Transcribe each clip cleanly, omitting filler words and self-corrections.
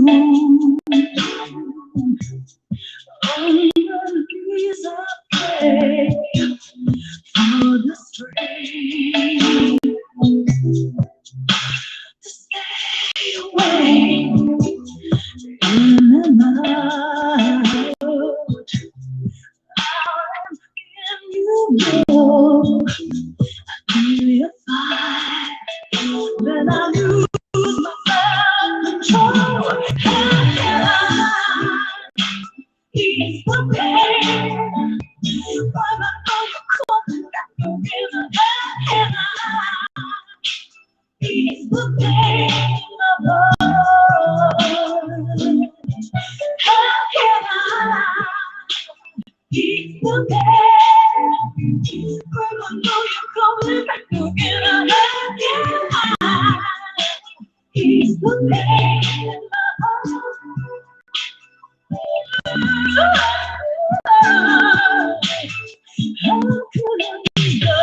On the knees I pray for the strength to stay away in the night. And you know, if I then I lose my self-control. How can I ease the pain when I know you're coming back again? How can I ease the pain of love? How can I ease the pain when I know you're coming back again? How can I ease the pain in my heart? How could I go?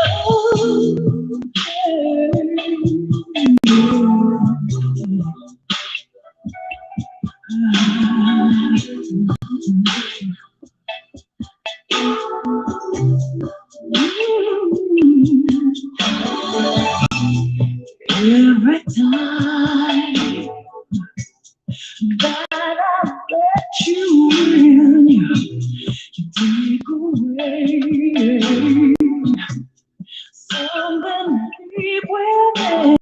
Every time that I let you in, you take away something deep within.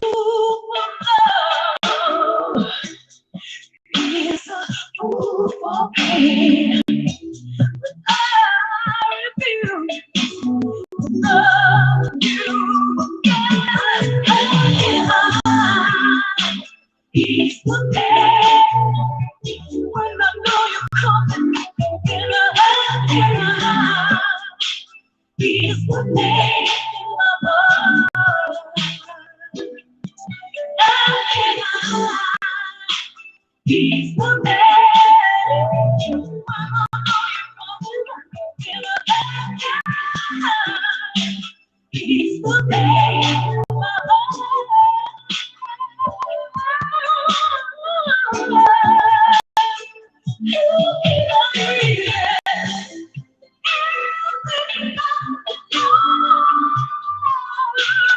Ooh, love is a fool for pain. I refuse to love you again. How can I ease the pain when I know you're coming back again? How can I ease the pain in my heart? How can I ease the pain when I know you're coming back again? How can I ease the pain in my heart? You can read it.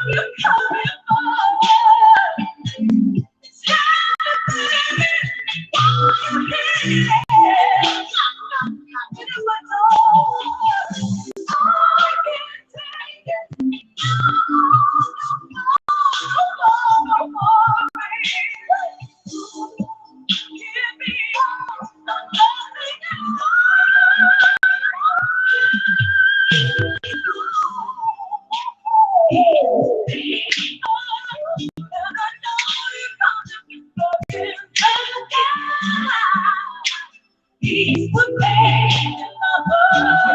You're coming forward.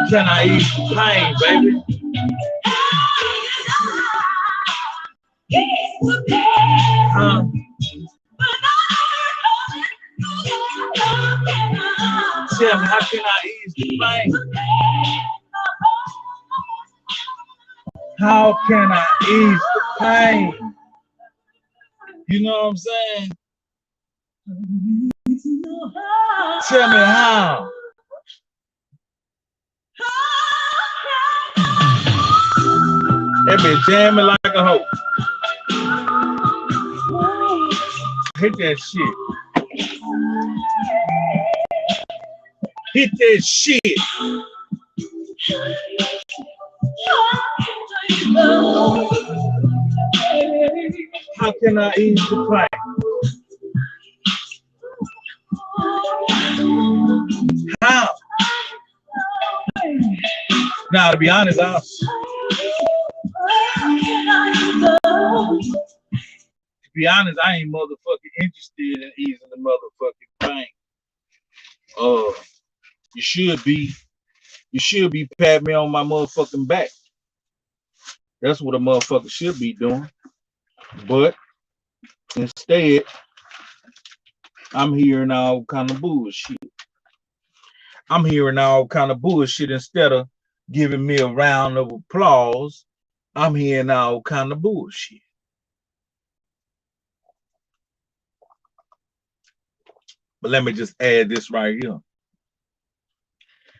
Can I ease the pain, baby? Tell me, how can I ease the pain? How can I ease the pain? You know what I'm saying? Tell me how. It be jamming like a hoe. Hit that shit. Hit that shit. How can I ease the pain? How? Now, to be honest, I ain't motherfucking interested in easing the motherfucking pain. You should be patting me on my motherfucking back. That's what a motherfucker should be doing. But instead, I'm hearing all kind of bullshit. Instead of giving me a round of applause. I'm hearing all kind of bullshit. But let me just add this right here.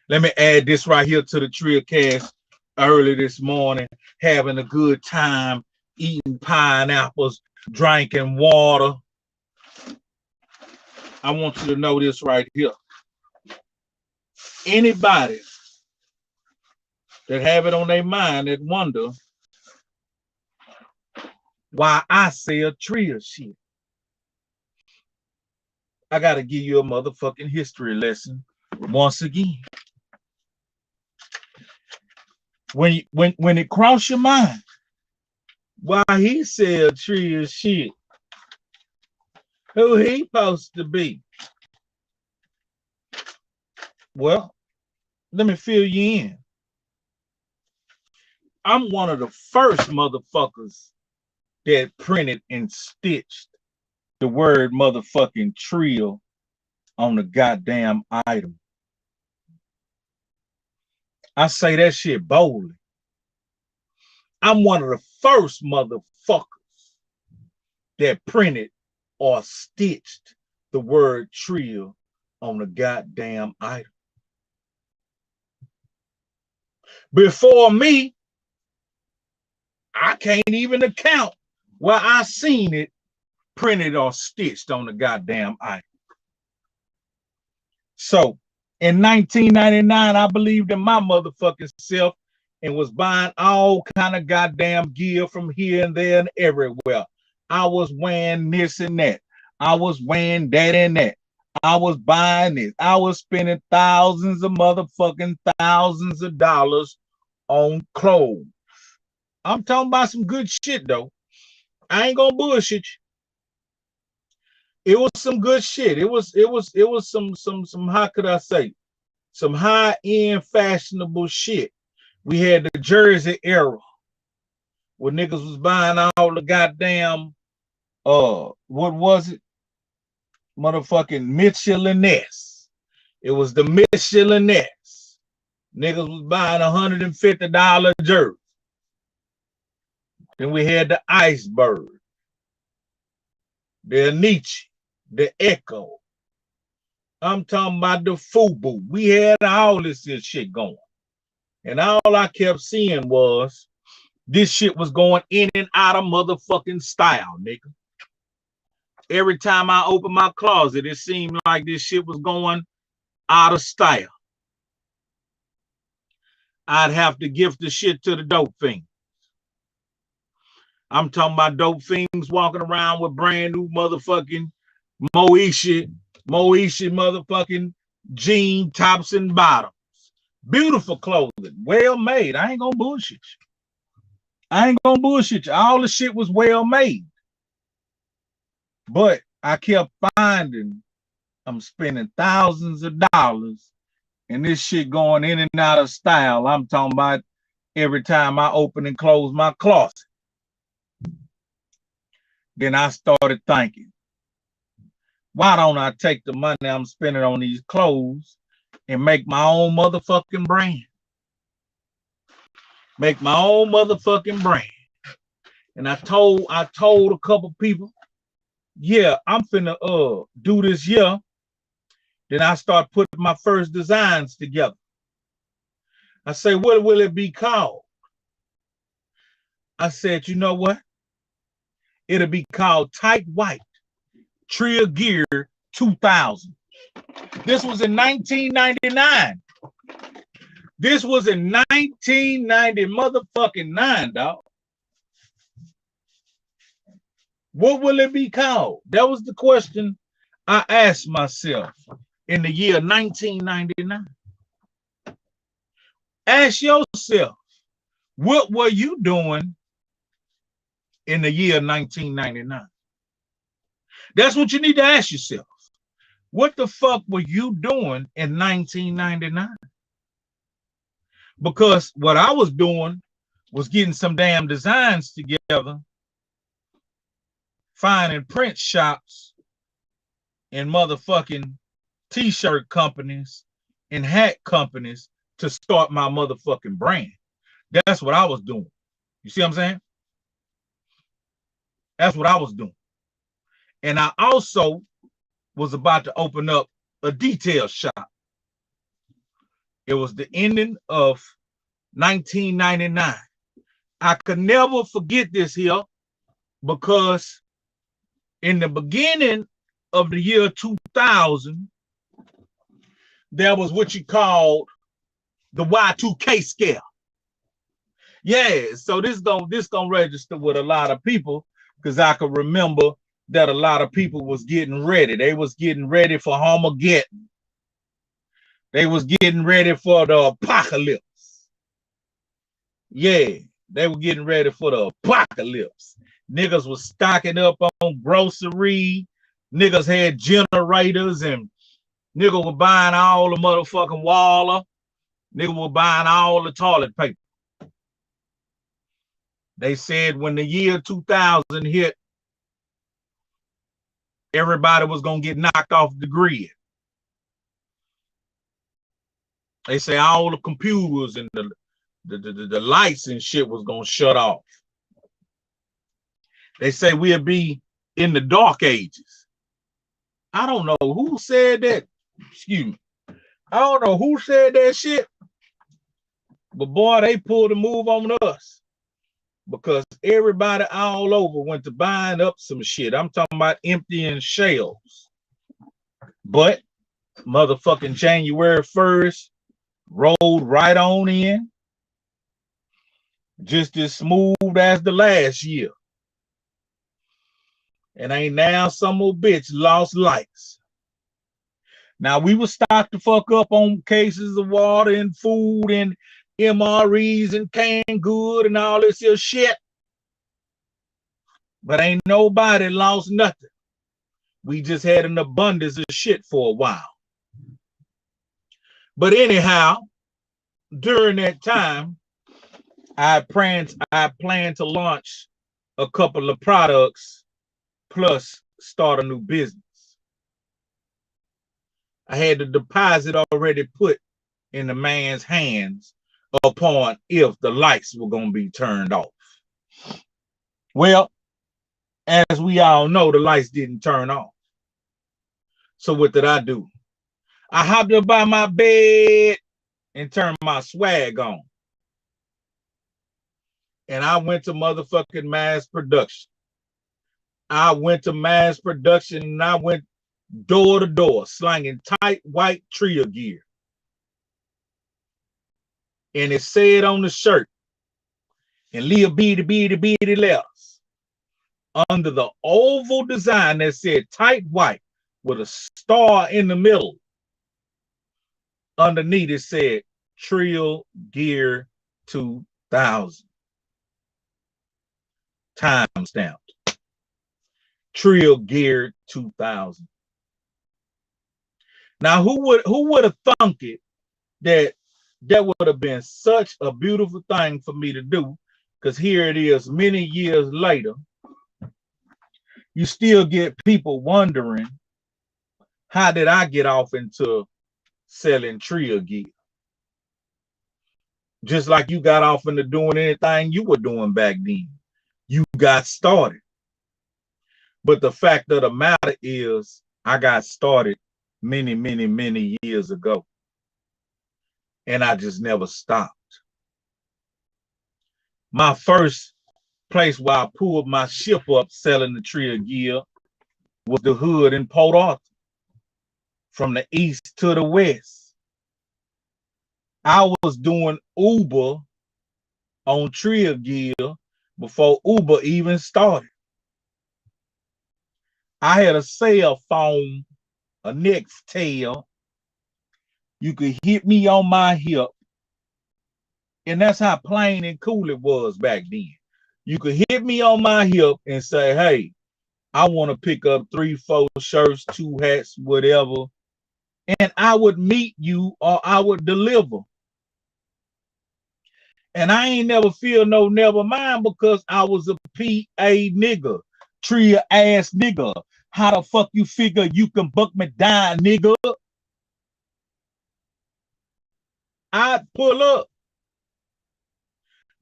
Let me add this right here to the Trio Cast early this morning, having a good time, eating pineapples, drinking water. I want you to know this right here. Anybody that have it on their mind that wonder why I sell Trio shit, I got to give you a motherfucking history lesson once again. When it cross your mind why he sell Trio shit, who he supposed to be? Well, let me fill you in. I'm one of the first motherfuckers that printed and stitched the word motherfucking Trio on the goddamn item. I say that shit boldly. I'm one of the first motherfuckers that printed or stitched the word Trio on the goddamn item. Before me, I can't even account where I seen it printed or stitched on the goddamn item. So in 1999, I believed in my motherfucking self and was buying all kind of goddamn gear from here and there and everywhere. I was wearing this and that. I was wearing that and that. I was buying this. I was spending thousands of dollars on clothes. I'm talking about some good shit though. I ain't gonna bullshit you. It was some good shit. It was some how could I say, some high-end fashionable shit. We had the Jersey era where niggas was buying all the goddamn what was it? Motherfucking Micheliness. It was the Micheliness. Niggas was buying $150 jersey. Then we had the Iceberg, the Nietzsche, the Echo. I'm talking about the FUBU. We had all this shit going. And all I kept seeing was this shit was going in and out of motherfucking style, nigga. Every time I opened my closet, it seemed like this shit was going out of style. I'd have to give the shit to the dope fiend. I'm talking about dope fiends walking around with brand new motherfucking Moesha motherfucking jean tops and bottoms. Beautiful clothing, well made. I ain't gonna bullshit you. All the shit was well made. But I kept finding I'm spending thousands of dollars and this shit going in and out of style. I'm talking about every time I open and close my closet. Then I started thinking, why don't I take the money I'm spending on these clothes and make my own motherfucking brand? Make my own motherfucking brand. And I told a couple people, yeah, I'm finna do this year. Then I start putting my first designs together. I say, what will it be called? I said, you know what? It'll be called Tight White Trio Gear 2000. This was in 1999. This was in 1990 motherfucking 9, dog. What will it be called? That was the question I asked myself in the year 1999. Ask yourself, what were you doing in the year 1999? That's what you need to ask yourself. What the fuck were you doing in 1999? Because what I was doing was getting some damn designs together, finding print shops and motherfucking t-shirt companies and hat companies to start my motherfucking brand. That's what I was doing. You see what I'm saying? That's what I was doing. And I also was about to open up a detail shop. It was the ending of 1999. I could never forget this here because in the beginning of the year 2000, there was what you called the Y2K scare. Yeah, so this gonna register with a lot of people because I can remember that a lot of people was getting ready. They was getting ready for Armageddon. They was getting ready for the apocalypse. Yeah, they were getting ready for the apocalypse. Niggas was stocking up on grocery. Niggas had generators and niggas were buying all the motherfucking water. Niggas were buying all the toilet paper. They said when the year 2000 hit, everybody was going to get knocked off the grid. They say all the computers and the lights and shit was going to shut off. They say we'll be in the dark ages. I don't know who said that. Excuse me. I don't know who said that shit. But boy, they pulled a move on us. Because everybody all over went to buying up some shit. I'm talking about emptying shelves. But motherfucking January 1st rolled right on in. Just as smooth as the last year. And ain't now some old bitch lost lights. Now we will start to fuck up on cases of water and food and MREs and canned good and all this here shit. But ain't nobody lost nothing. We just had an abundance of shit for a while. But anyhow, during that time, I plan to launch a couple of products plus start a new business. I had the deposit already put in the man's hands upon if the lights were going to be turned off. Well, as we all know, the lights didn't turn off. So what did I do? I hopped up by my bed and turned my swag on. And I went to motherfucking mass production. I went to mass production and I went door to door slanging tight white trio gear. And it said on the shirt in little bitty letters under the oval design that said tight white with a star in the middle. Underneath it said Trio Gear 2000. Time stamped. Trio Gear 2000. Now, who would have thunk it that would have been such a beautiful thing for me to do? Because here it is, many years later, you still get people wondering, how did I get off into selling trio gear? Just like you got off into doing anything you were doing back then. You got started. But the fact of the matter is, I got started many years ago. And I just never stopped. My first place where I pulled my ship up selling the trio gear was the hood in Port Arthur. From the east to the west. I was doing Uber on trio gear before Uber even started. I had a cell phone, a Nextel. You could hit me on my hip. And that's how plain and cool it was back then. You could hit me on my hip and say, hey, I want to pick up 3-4 shirts, 2 hats, whatever. And I would meet you or I would deliver. And I ain't never feel no never mind because I was a PA nigga, trio ass nigga. How the fuck you figure you can buck me down, nigga? I'd pull up.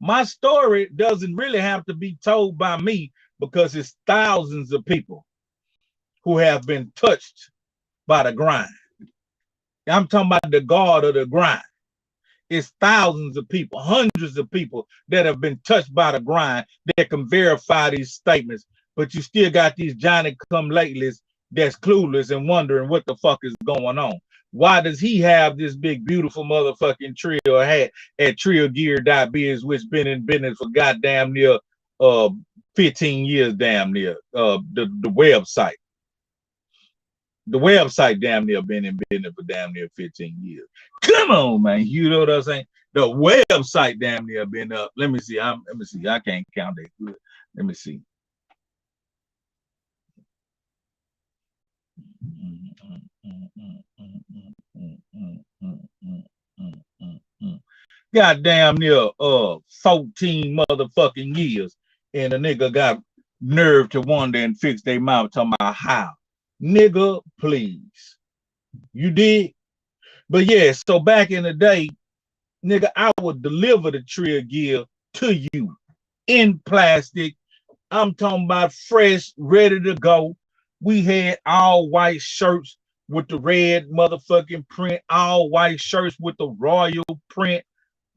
My story doesn't really have to be told by me because it's thousands of people who have been touched by the grind. I'm talking about the God of the grind. It's thousands of people, hundreds of people that have been touched by the grind that can verify these statements. But you still got these Johnny come latelys that's clueless and wondering what the fuck is going on. Why does he have this big, beautiful motherfucking trio hat at TrioGear.biz, which been in business for goddamn near 15 years, damn near the website. The website damn near been in business for damn near 15 years. Come on, man. You know what I'm saying? The website damn near been up. Let me see. Let me see. I can't count that good. Let me see. Goddamn near 14 motherfucking years. And a nigga got nerve to wonder and fix their mouth talking about how. Nigga, please. You did? But yeah, so back in the day, nigga, I would deliver the Trio gear to you in plastic. I'm talking about fresh, ready to go. We had all white shirts with the red motherfucking print, all white shirts with the royal print,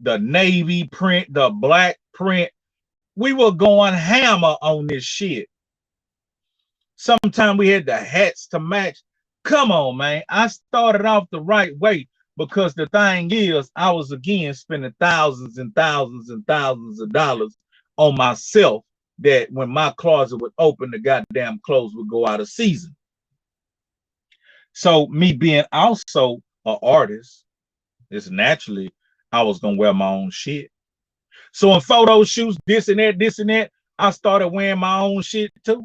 the navy print, the black print. We were going hammer on this shit. Sometimes we had the hats to match. Come on, man. I started off the right way because the thing is, I was again spending thousands and thousands and thousands of dollars on myself that when my closet would open, the goddamn clothes would go out of season. So me being also an artist, it's naturally I was going to wear my own shit. So in photo shoots, this and that, I started wearing my own shit too.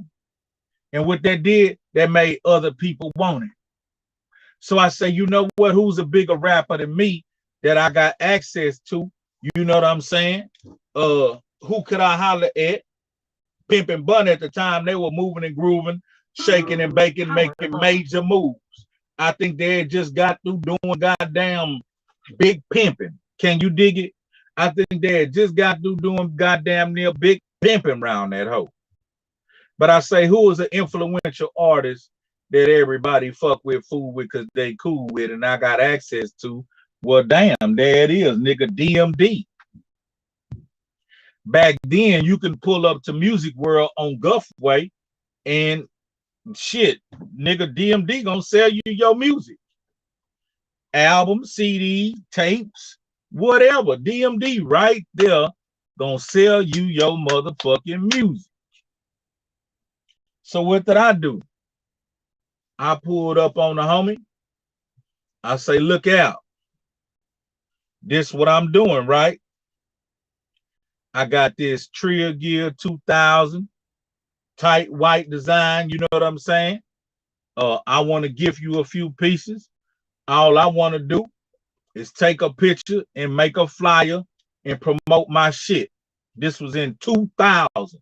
And what that did, that made other people want it. So I say, you know what? Who's a bigger rapper than me that I got access to? You know what I'm saying? Who could I holler at? Pimp and Bun at the time, they were moving and grooving, shaking and baking, making major moves. I think they had just got through doing goddamn big pimping. Can you dig it? I think they had just got through doing goddamn near big pimping around that hoe. But I say, who is an influential artist that everybody fuck with, fool with, because they cool with, and I got access to? Well, damn, there it is, nigga, DMD. Back then, you can pull up to Music World on Guffway, and shit, nigga, DMD gonna sell you your music. Albums, CDs, tapes, whatever. DMD right there gonna sell you your motherfucking music. So what did I do? I pulled up on the homie. I say, look out. This is what I'm doing, right? I got this Trio Gear 2000 tight white design. You know what I'm saying? I want to give you a few pieces. All I want to do is take a picture and make a flyer and promote my shit. This was in 2000.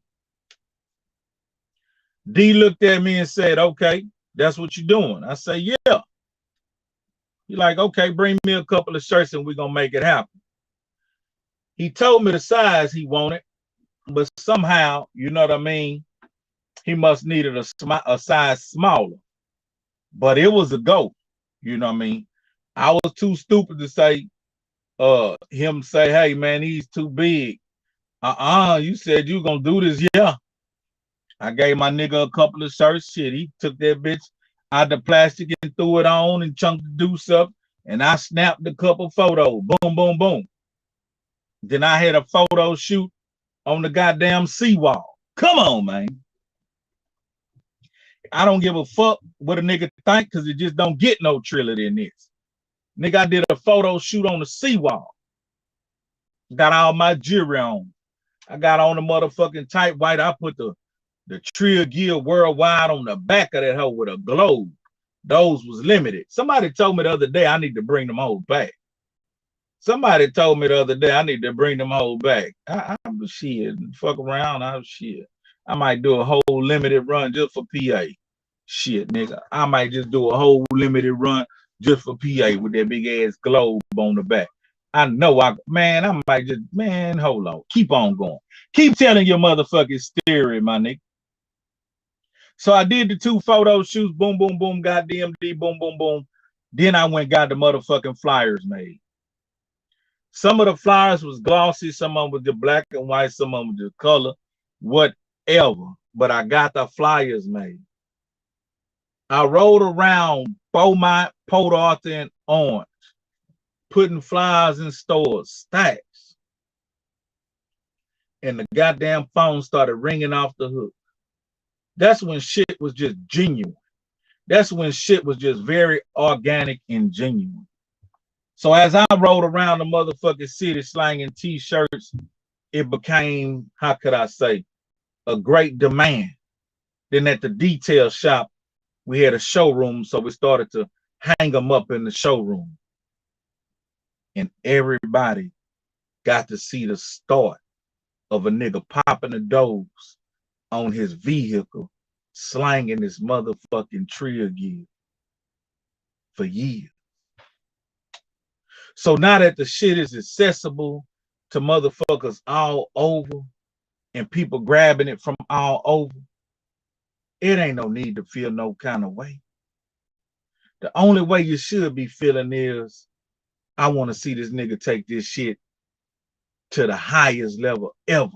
D looked at me and said, okay, that's what you're doing. I say, yeah. He's like, okay, bring me a couple of shirts and we're going to make it happen. He told me the size he wanted, but somehow, you know what I mean, he must needed a size smaller. But it was a go, you know what I mean. I was too stupid to say, him say, hey, man, he's too big. You said you going to do this, yeah. I gave my nigga a couple of shirts. Shit, he took that bitch out the plastic and threw it on and chunked the deuce up. And I snapped a couple photos. Boom, boom, boom. Then I had a photo shoot on the goddamn seawall. Come on, man. I don't give a fuck what a nigga think because it just don't get no triller than this. Nigga, I did a photo shoot on the seawall. Got all my jewelry on. I got on the motherfucking tight white. I put the Trio Gear Worldwide on the back of that hoe with a globe. Those was limited. Somebody told me the other day I need to bring them hoes back. Somebody told me the other day I need to bring them hoes back. I'm shit. Fuck around. I'm shit. I might do a whole limited run just for PA. Shit, nigga. I might just do a whole limited run just for PA with that big ass globe on the back. I know I might just, man, hold on. Keep on going. Keep telling your motherfucking story, my nigga. So I did the 2 photo shoots, boom, boom, boom, got DMD, boom, boom, boom. Then I went and got the motherfucking flyers made. Some of the flyers was glossy, some of them was just black and white, some of them just color, whatever. But I got the flyers made. I rode around Beaumont, Port Arthur, and Orange, putting flyers in stores, stacks. And the goddamn phone started ringing off the hook. That's when shit was just genuine. That's when shit was just very organic and genuine. So as I rode around the motherfucking city slanging t-shirts, it became, how could I say, a great demand. Then at the detail shop, we had a showroom, so we started to hang them up in the showroom. And everybody got to see the start of a nigga popping the doors on his vehicle, slanging his motherfucking Trill gear for years. So now that the shit is accessible to motherfuckers all over and people grabbing it from all over, it ain't no need to feel no kind of way. The only way you should be feeling is, I want to see this nigga take this shit to the highest level ever.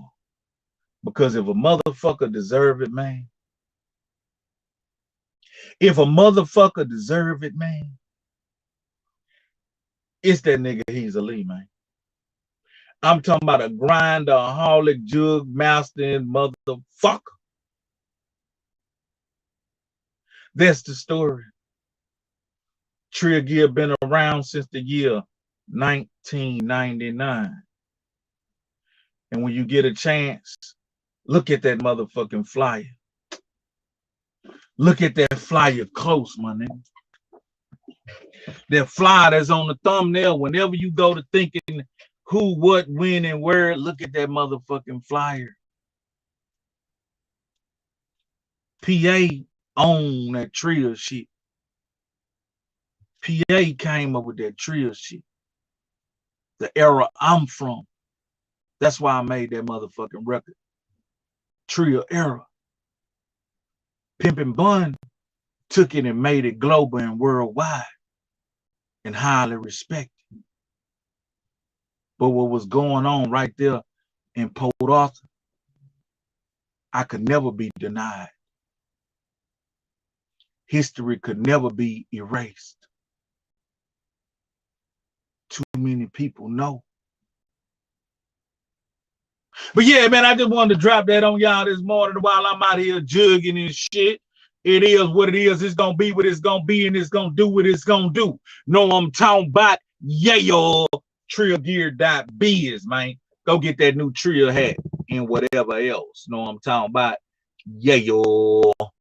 Because if a motherfucker deserve it, man, if a motherfucker deserve it, man, it's that nigga He's Ali, man. I'm talking about a grinder, a holic, jug mastering motherfucker. That's the story. Trill gear been around since the year 1999. And when you get a chance, look at that motherfucking flyer. Look at that flyer close, my nigga. That flyer that's on the thumbnail, whenever you go to thinking who, what, when, and where, look at that motherfucking flyer. PA own that Trill shit. PA came up with that Trill shit. The era I'm from. That's why I made that motherfucking record. Trill era. Pimpin' Bun took it and made it global and worldwide and highly respected. But what was going on right there in Port Arthur, I could never be denied. History could never be erased. Too many people know. But yeah, man, I just wanted to drop that on y'all this morning while I'm out here jugging and shit. It is what it is. It's gonna be what it's gonna be, and it's gonna do what it's gonna do. Know I'm talking about? Yeah, yo, trillgear.biz, man. Go get that new Trill hat and whatever else. Know I'm talking about? Yeah, yo.